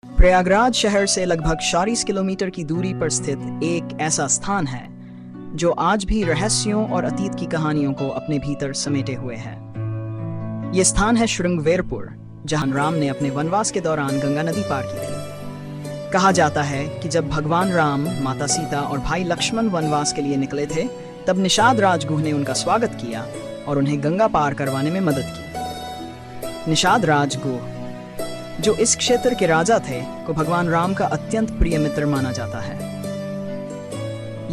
प्रयागराज शहर से लगभग 40 किलोमीटर की दूरी पर स्थित एक ऐसा स्थान है जो आज भी रहस्यों और अतीत की कहानियों को अपने भीतर समेटे हुए है। ये स्थान है श्रृंगवेरपुर, जहां राम ने अपने वनवास के दौरान गंगा नदी पार की थी। कहा जाता है कि जब भगवान राम, माता सीता और भाई लक्ष्मण वनवास के लिए निकले थे, तब निषाद राजगुह ने उनका स्वागत किया और उन्हें गंगा पार करवाने में मदद की। निषाद राजगुह, जो इस क्षेत्र के राजा थे, को भगवान राम का अत्यंत प्रिय मित्र माना जाता है।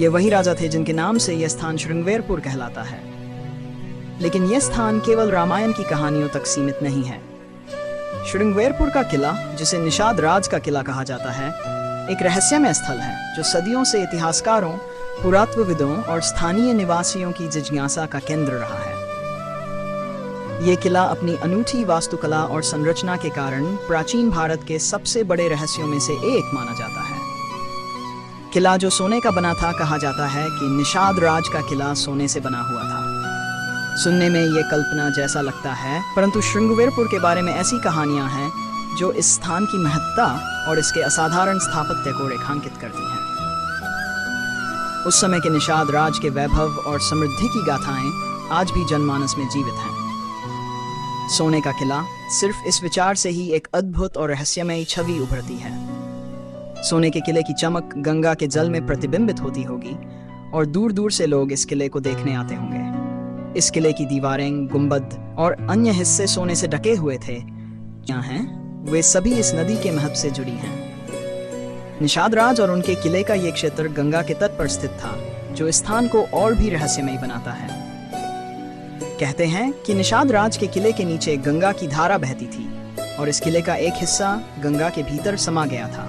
ये वही राजा थे जिनके नाम से यह स्थान श्रृंगवेरपुर कहलाता है। लेकिन यह स्थान केवल रामायण की कहानियों तक सीमित नहीं है। श्रृंगवेरपुर का किला, जिसे निषाद राज का किला कहा जाता है, एक रहस्यमय स्थल है जो सदियों से इतिहासकारों, पुरातत्वविदों और स्थानीय निवासियों की जिज्ञासा का केंद्र रहा है। ये किला अपनी अनूठी वास्तुकला और संरचना के कारण प्राचीन भारत के सबसे बड़े रहस्यों में से एक माना जाता है। किला जो सोने का बना था, कहा जाता है कि निषाद राज का किला सोने से बना हुआ था। सुनने में ये कल्पना जैसा लगता है, परंतु श्रृंगवेरपुर के बारे में ऐसी कहानियां हैं जो इस स्थान की महत्ता और इसके असाधारण स्थापत्य को रेखांकित करती हैं। उस समय के निषाद राज के वैभव और समृद्धि की गाथाएं आज भी जनमानस में जीवित हैं। सोने का किला, सिर्फ इस विचार से ही एक अद्भुत और रहस्यमयी छवि उभरती है। सोने के किले की चमक गंगा के जल में प्रतिबिंबित होती होगी और दूर दूर से लोग इस किले को देखने आते होंगे। इस किले की दीवारें, गुंबद और अन्य हिस्से सोने से ढके हुए थे। यहाँ हैं, वे सभी इस नदी के महत्व से जुड़ी हैं। निषाद राज और उनके किले का ये क्षेत्र गंगा के तट पर स्थित था, जो इस स्थान को और भी रहस्यमयी बनाता है। कहते हैं कि निषाद राज के किले के नीचे गंगा की धारा बहती थी और इस किले का एक हिस्सा गंगा के भीतर समा गया था।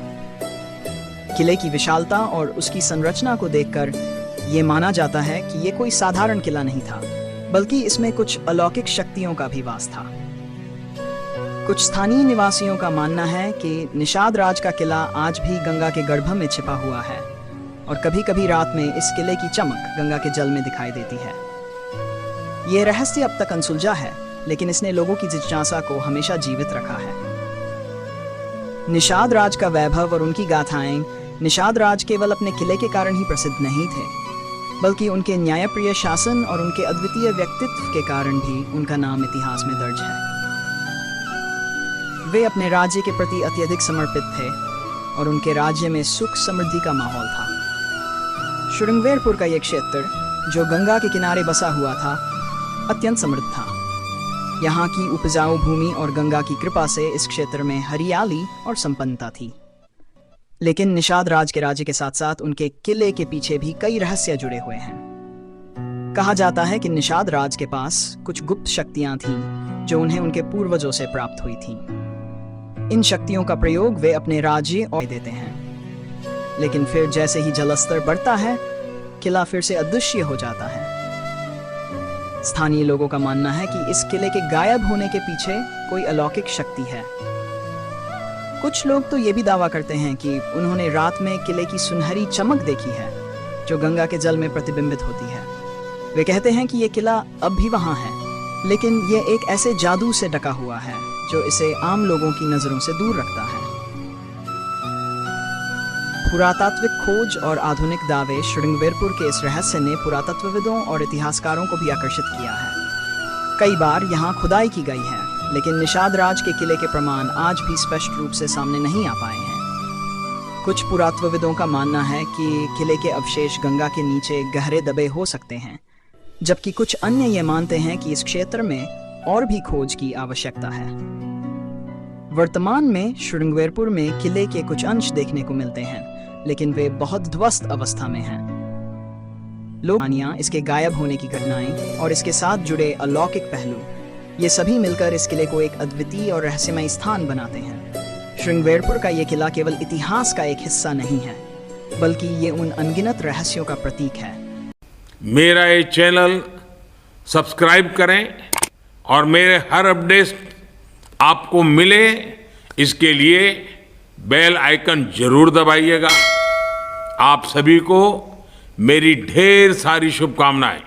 किले की विशालता और उसकी संरचना को देखकर ये माना जाता है कि ये कोई साधारण किला नहीं था, बल्कि इसमें कुछ अलौकिक शक्तियों का भी वास था। कुछ स्थानीय निवासियों का मानना है कि निषाद राज का किला आज भी गंगा के गर्भ में छिपा हुआ है और कभी-कभी रात में इस किले की चमक गंगा के जल में दिखाई देती है। ये रहस्य अब तक अनसुलझा है, लेकिन इसने लोगों की जिज्ञासा को हमेशा जीवित रखा है। निषाद राज का वैभव और उनकी गाथाएं, निषाद राज केवल अपने किले के कारण ही प्रसिद्ध नहीं थे, बल्कि उनके न्यायप्रिय शासन और उनके अद्वितीय व्यक्तित्व के कारण भी उनका नाम इतिहास में दर्ज है। वे अपने राज्य के प्रति अत्यधिक समर्पित थे और उनके राज्य में सुख समृद्धि का माहौल था। श्रृंगवेरपुर का यह क्षेत्र, जो गंगा के किनारे बसा हुआ था, अत्यंत समृद्ध था। यहाँ की उपजाऊ भूमि और गंगा की कृपा से इस क्षेत्र में हरियाली और संपन्नता थी। लेकिन निषाद राज के राज्य के साथ साथ उनके किले के पीछे भी कई रहस्य जुड़े हुए हैं। कहा जाता है कि निषाद राज के पास कुछ गुप्त शक्तियां थीं जो उन्हें उनके पूर्वजों से प्राप्त हुई थीं। इन शक्तियों का प्रयोग वे अपने राज्य और देते हैं, लेकिन फिर जैसे ही जलस्तर बढ़ता है, किला फिर से अदृश्य हो जाता है। स्थानीय लोगों का मानना है कि इस किले के गायब होने के पीछे कोई अलौकिक शक्ति है। कुछ लोग तो ये भी दावा करते हैं कि उन्होंने रात में किले की सुनहरी चमक देखी है, जो गंगा के जल में प्रतिबिंबित होती है। वे कहते हैं कि ये किला अब भी वहां है, लेकिन ये एक ऐसे जादू से ढका हुआ है जो इसे आम लोगों की नजरों से दूर रखता है। पुरातात्विक खोज और आधुनिक दावे श्रृंगवेरपुर के इस रहस्य ने पुरातत्वविदों और इतिहासकारों को भी आकर्षित किया है। कई बार यहाँ खुदाई की गई है, लेकिन निषाद राज के किले के प्रमाण आज भी स्पष्ट रूप से सामने नहीं आ पाए हैं। कुछ पुरातत्वविदों का मानना है कि किले के अवशेष गंगा के नीचे गहरे दबे हो सकते हैं, जबकि कुछ अन्य ये मानते हैं कि इस क्षेत्र में और भी खोज की आवश्यकता है। वर्तमान में श्रृंगवेरपुर में किले के कुछ अंश देखने को मिलते हैं, लेकिन वे बहुत ध्वस्त अवस्था में हैं। लोग इसके गायब होने की घटनाएं और इसके साथ जुड़े अलौकिक पहलू, ये सभी मिलकर इस किले को एक अद्वितीय और रहस्यमयी स्थान बनाते हैं। श्रृंगवेरपुर का ये किला केवल इतिहास का एक हिस्सा नहीं है, बल्कि ये उन अनगिनत रहस्यों का प्रतीक है। मेरा ये चैनल सब्सक्राइब करें और मेरे हर अपडेट आपको मिले, इसके लिए बेल आइकन जरूर दबाइएगा। आप सभी को मेरी ढेर सारी शुभकामनाएं।